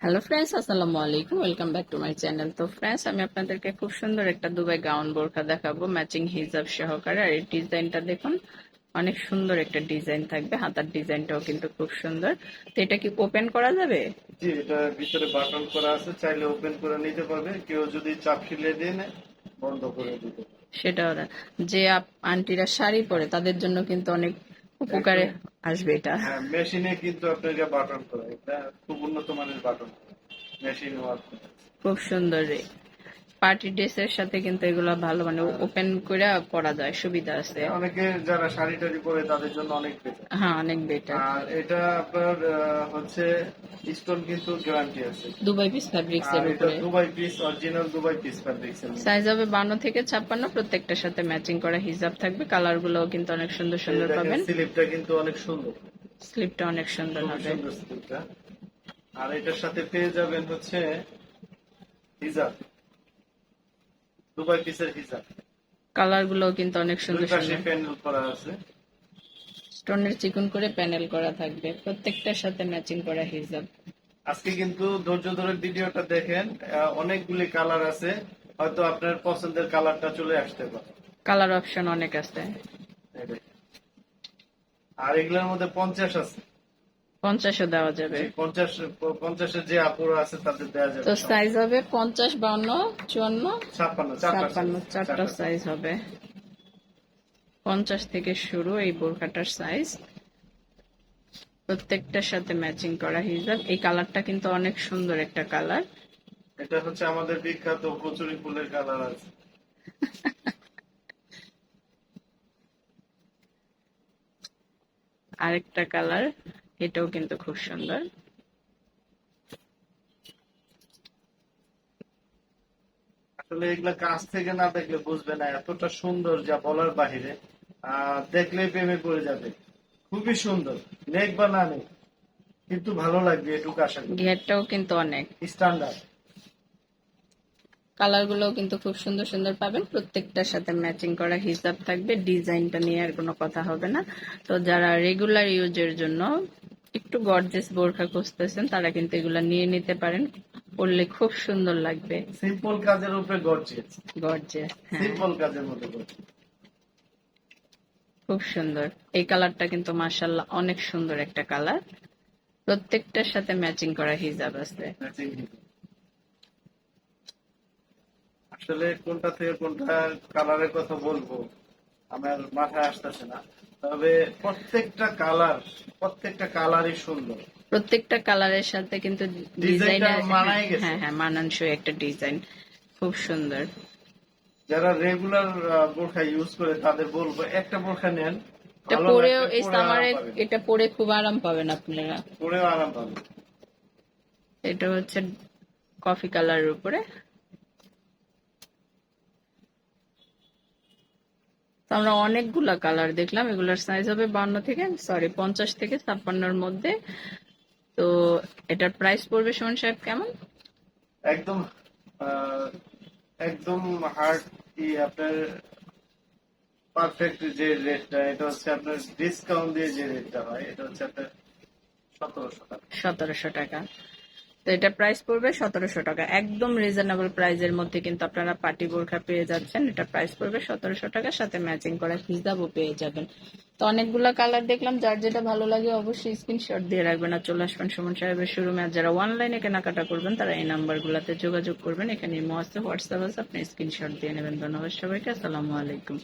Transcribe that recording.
Hello friends, আসসালামু আলাইকুম। Welcome back to my channel. তো ফ্রেন্ডস, আমি আপনাদেরকে খুব সুন্দর একটা দুবাই গাউন বোরকা দেখাবো ম্যাচিং হিজাব সহকারে। আর এই ডিজাইনটা দেখুন, অনেক সুন্দর একটা ডিজাইন থাকবে। হাতার ডিজাইনটাও কিন্তু খুব সুন্দর। তো এটা কি ওপেন করা যাবে? জি, এটা ভিতরে বাটন করা আছে, চাইলে ওপেন করে নিতে পারবে, কেউ যদি চাপ খিলিয়ে দিয়ে নেয় বন্ধ করে দিতে পারবে। সেটা ওরা যে আন্টিরা শাড়ি পরে তাদের জন্য কিন্তু অনেক উপকারে একদম। আসবে এটা। হ্যাঁ, মেশিনে কিন্তু আপনার এটা বাটন করা, এটা খুব উন্নত মানের বাটন, মেশিন ওয়ার্ক। খুব সুন্দর রে। পার্টি ড্রেসের সাথে কিন্তু এগুলো ভালো, মানে ওপেন করে পরা যায়, সুবিধা আছে। অনেকে যারা শাড়ি টাড়ি পরে তাদের জন্য অনেক বেটার। হ্যাঁ, অনেক বেটার। আর এটা আপনার হচ্ছে স্টোন কিন্তু গ্যারান্টি আছে। দুবাই পিস ফ্যাব্রিক্স আর এর এটা উপরে Dubai piece, original Dubai piece fabrics এর মধ্যে। সাইজ হবে 52 থেকে 56, প্রত্যেকটার সাথে ম্যাচিং করা হিজাব থাকবে। কালার গুলোও কিন্তু অনেক সুন্দর এই সুন্দর দেখেন পাবেন। স্লিপটা কিন্তু অনেক সুন্দর, স্লিপটা অনেক সুন্দর খুবই হবে। সুন্দর স্লিপটা। আর এটার সাথে পেয়ে যাবেন হচ্ছে হিজাব, দুবাই পিসের হিজাব। কালার গুলোও কিন্তু অনেক দুই সুন্দর পাশে সুন্দর। প্যানেল করা আছে। স্টোনের চিকন করে প্যানেল করা থাকবে, প্রত্যেকটার সাথে ম্যাচিং করা হিজাব। আজকে কিন্তু ধৈর্য ধরে ভিডিওটা দেখেন, অনেকগুলি কালার আছে, হয়তো আপনার পছন্দের কালারটা চলে আসতে পারে। কালার অপশন অনেক আছে। এই দেখেন। আর এগুলোর মধ্যে 50 আছে। 50ও দেওয়া যাবে। জি, 50 যে আপুরা আছে তাদের দেওয়া তো যাবে সব। সাইজ হবে 50, 52, 54, 56, চারটা সাইজ, 56, চারটা চারটা সাইজ। সাইজ হবে। 50 থেকে শুরু এই বোরখাটার সাইজ। প্রত্যেকটার সাথে ম্যাচিং করা হিজাব। এই কালারটা কিন্তু অনেক সুন্দর একটা কালার। এটা হচ্ছে আমাদের বিখ্যাত কচুরি ফুলের কালার আছে। আরেকটা কালার, এটাও কিন্তু খুব সুন্দর। আসলে এগুলা কাছ থেকে না দেখলে বুঝবে না, এতটা সুন্দর যা বলার বাহিরে। দেখলেই প্রেমে পড়ে যাবে, খুবই সুন্দর। নেক বা না নেক, কিন্তু ভালো লাগবে এটুকু আশা করি। ঘেরটাও কিন্তু অনেক। স্ট্যান্ডার্ড। কালার গুলোও কিন্তু খুব সুন্দর সুন্দর পাবেন। প্রত্যেকটার সাথে ম্যাচিং করা হিজাব থাকবে। ডিজাইনটা নিয়ে আর কোনো কথা হবে না। তো যারা রেগুলার ইউজের জন্য একটু গর্জিয়াস বোরখা খুঁজতেছেন, তারা কিন্তু এগুলা নিয়ে নিতে পারেন। পরলে খুব সুন্দর লাগবে। সিম্পল কাজের উপরে গর্জিয়াস, গর্জিয়াস, হ্যাঁ, সিম্পল কাজের মধ্যে গর্জিয়াস। খুব সুন্দর। এই কালারটা কিন্তু মাশাআল্লাহ অনেক সুন্দর একটা কালার। প্রত্যেকটার সাথে ম্যাচিং করা হিজাব আছে। আসলে কোনটা থেকে কোনটা কালারের কথা বলবো আমার মাথায় আসতেছে না, তবে প্রত্যেকটা কালারই সুন্দর। প্রত্যেকটা কালারের সাথে কিন্তু ডিজাইনটা ডিজাইনের, মানায় গেছে। হ্যাঁ হ্যাঁ, মানানসই একটা ডিজাইন। খুব সুন্দর। যারা রেগুলার বোরখা ইউজ করে তাদের বলবো একটা বোরখা নেন, এটা ভালো পরেও লাগবে, এই পরে আরাম সামারে পাবেন। এটা পরে খুব আরাম পাবেন আপনারা। পরেও আরাম পাবেন। এটা হচ্ছে কফি কালারের উপরে। তো আমরা অনেকগুলা কালার দেখলাম। এগুলার সাইজ হবে 50 থেকে 56-র মধ্যে। তো এটার প্রাইস পড়বে সুমন সাহেব কেমন? একদম আহ, একদম হার্ড আপনার পারফেক্ট যে রেটটা, এটা হচ্ছে আপনার ডিসকাউন্ট দিয়ে যে রেটটা হয়, এটা হচ্ছে আপনার 1700 টাকা। 1700 টাকা। তো এটা প্রাইস পড়বে 1700 টাকা। একদম রিজনেবল প্রাইসের মধ্যে কিন্তু আপনারা পার্টি বোরখা পেয়ে যাচ্ছেন। এটা প্রাইস পড়বে 1700 টাকার সাথে ম্যাচিং করা হিজাবও পেয়ে যাবেন। তো অনেকগুলা কালার দেখলাম, যার যেটা ভালো লাগে অবশ্যই স্ক্রিনশট দিয়ে রাখবেন আর চলে আসবেন সুমন সাহেবের শোরুমে। আর যারা অনলাইনে কেনাকাটা করবেন তারা এই নাম্বারগুলোতে যোগাযোগ করবেন। এখানে ইমো আছে, হোয়াটসঅ্যাপ আছে, আপনি স্ক্রিনশট দিয়ে নেবেন। ধন্যবাদ সবাইকে, আসসালামু আলাইকুম।